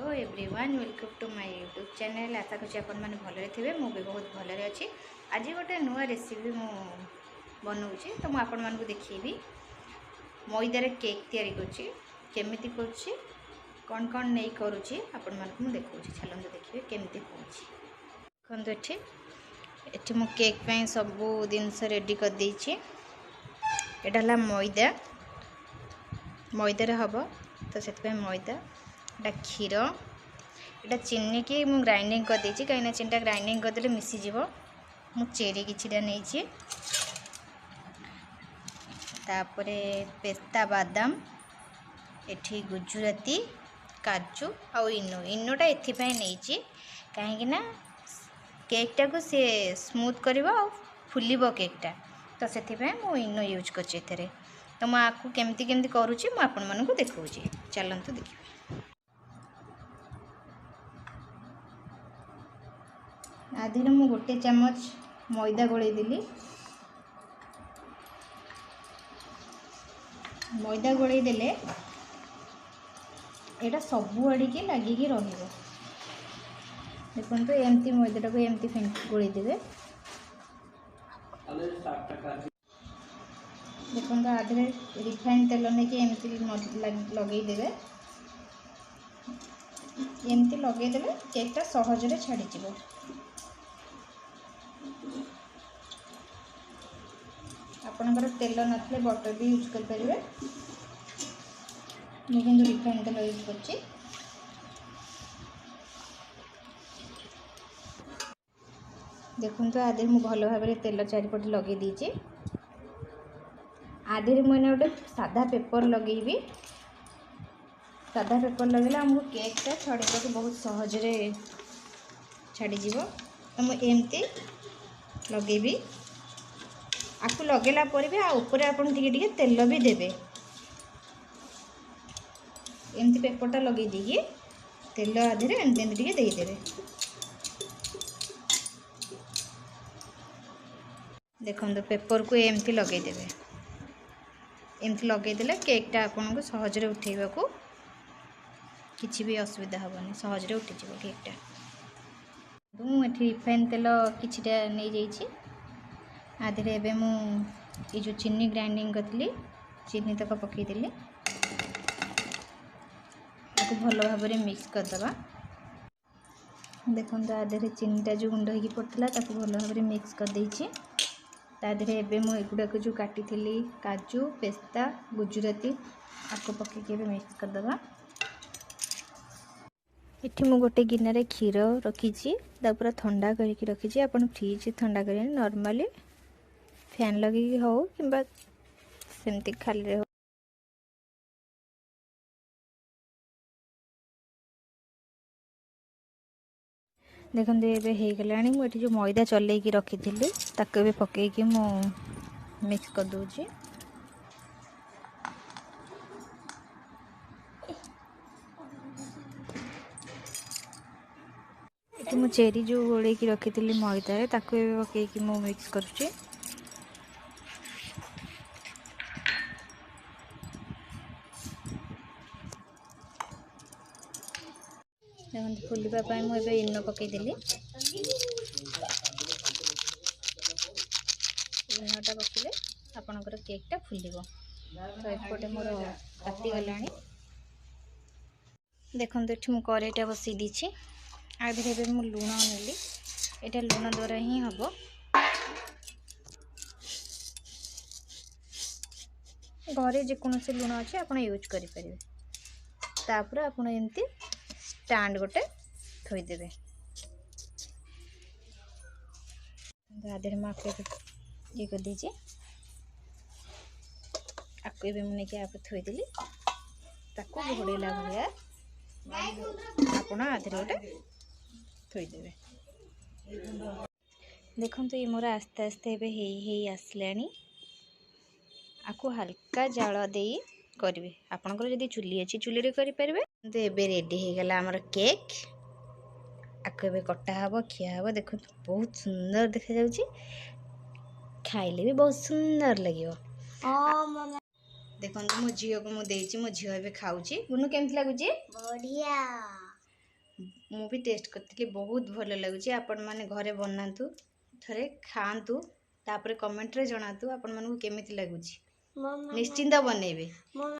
Hello everyone welcome to my YouTube channel. आशा करूँ आपण मैंने भलरे थे। मु भी बहुत भलरे अच्छी। आज गोटे नुआ रेसिपी मु बनाऊँगी तो मुझे आपण मानक देखी मैदार केक तैयारी करुँची केमिति करुँची कौन कौन नहीं करुँची आपण मानक मु देखुची। चलते देखिए केमिति होची। देखो एठी मु केक पे सब जिनस रेडी कर देछि। एटा मैदा मैदार हम तो से मैदा एटा क्षीर एटा चीनी की मु ग्राइंडिंग कर देछि कहीं चीनी ग्राइंडिंग करदे मिसीज मु चेरी किछिटा नहीं तापरे पेस्ता बादाम एठी गुजराती काजू आ इनोटा एथिपाई नहीं कहीं केकटा को सी स्मूथ कर फुलब केकटा तो से मु इनो यूज कर तो मुझे केमती केमती करुँची मुझे आपण मानक देखा। चलतु देखिए आधे मु गोटे चमच मैदा गोले देली। मैदा गोले देले एटा सबु आड़ी के लगिकी रहिबो। देखो तो एमती मैदाटा को एमती गोले देवे। देखो तो आधे रिफाइन तेल नहीं एमती लगे देवे। एमती लगे देवे केकटा सहजरे छाड़ी जीवो। आपणकर तेल नथले बटर भी यूज कर पारे। मुझे रिफाइन तेल यूज कर देखो तो आधे मुझे भल भाव तेल चारिपटे लगे दीची। आधे मुझे गोटे सादा पेपर लगेबी। सादा पेपर लगे आमको केकटा छड़ाइक बहुत सहजरे छाड़ीज। तो मुझे एमती लगेबी आपको लगेला पर भी ऊपर आपन टिके तेल भी देबे। एमती पेपरटा लगे दी तेल आधे एमती एमती टिके देदेवे। देखो तो पेपर को एमती लगे देवे। एमती लगेदेले केकटा आपन को सहजरे उठेबा को किसी भी असुविधा हेनी सहजरे उठीज केकटा। मुझे रिफाइन तेल किछिटा नहीं जाइए। आधे एवं मुझे जो चीनी ग्राइंडिंग करी चीनी तक पकईदेली आपको भल भाव मिक्स करदे। देखो तो आधे चीनीटा जो गुंड हो पड़ता भल भाव मिक्स कर देछि। ताधे एवं मुझे जो काटी काजू पेस्ता गुजराती आपको पकईके मिक्स करदे। इठी मु गोटे गिनारे क्षीर रखी पूरा ठंडा करके रखी। आप फ्रिज ठंडा करें नॉर्मली फैन लगे हो कि सेमती खाली हो। देखो ये हो गला मुझे जो मैदा चल रखी ताक पकईकि मु मिक्स कर दूची। मु चेरी जो गोले रखी मैदार ताक पकईकि मु मिक्स करुँची। देखो फुलवाई मुझे इनो पकईदेली। इनोटा पकड़े आपणकर केकटा फुल। तो एपटे मोर तातीगला। देखो ये मुझे कड़ईटा बसई दी। आधे मु लुण नेली। यहाँ लुण द्वारा ही हम घरे जेकोसी लुण अच्छे आप यूज करें। तापर आप एमती स्टैंड गोटे थोईदेवे। आधे मुझे ये कर दीजिए आपको मुझे आप थोईदेली घोड़ेला भाया आप आधे गोटे थोईदेवे। देखो तो ये मोर आस्ते आस्ते आसला। आपको हल्का जाल दे करेंगे। आपंकर जब चुली अच्छी चुली रे करेंगे। तो ये रेडी हो गला आमर केक। आपको कटा हम खिया हम। देखो बहुत सुंदर देखा जाउची खाइले भी बहुत सुंदर लगे। देखो मो झील को मुझे मो झील ए खाऊँ। बुनू केमती लगुच? बढ़िया। ମୁଁ ବି ଟେଷ୍ଟ କରିଥିଲି, ବହୁତ ଭଲ ଲାଗୁଛି। ଆପଣମାନେ ଘରେ ବନାନ୍ତୁ, ଥରେ ଖାଆନ୍ତୁ, ତାପରେ କମେଣ୍ଟରେ ଜଣାନ୍ତୁ ଆପଣମାନଙ୍କୁ କେମିତି ଲାଗୁଛି। ନିଶ୍ଚିନ୍ତ ବନେଇବେ।